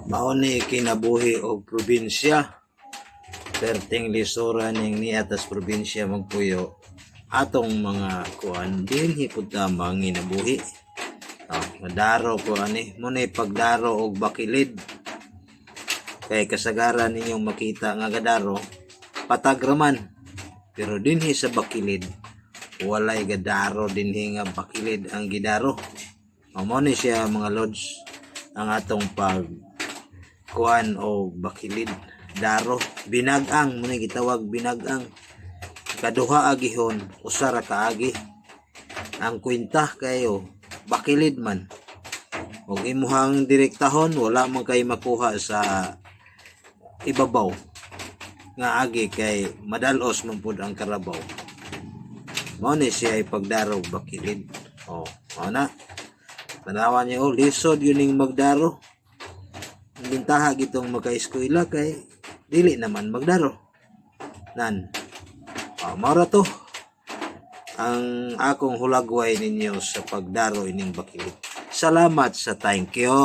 Mao ni kinabuhi og probinsya. Perting lisura ning ni atas probinsya magpuyo. Atong mga kuan din hipud ta manginabuhi. Madaro ko ani mo ni pagdaro og bakilid. Kay kasagaran ninyong makita nga gadaro patagraman. Pero dinhi sa bakilid walay gadaro dinhi nga bakilid ang gidaro. Mao ni siya mga lods ang atong pag kuan o bakilid daro binag-ang mo ni gitawag binag-ang kaduha agihon usa ra kaagi ang kwenta kayo bakilid man og imuhang direktahon wala man kay makuha sa ibabaw nga agi kay madalos man pud ang karabaw. Mao ni siya ipagdaro bakilid. Mao na tanawan niyo lisod yun ning magdaro. Ang bintaha gitong magka-eskwela kay dili naman magdaro. Mao ra to ang akong hulagway ninyo sa pagdaro ining bakilid. Salamat sa thank you.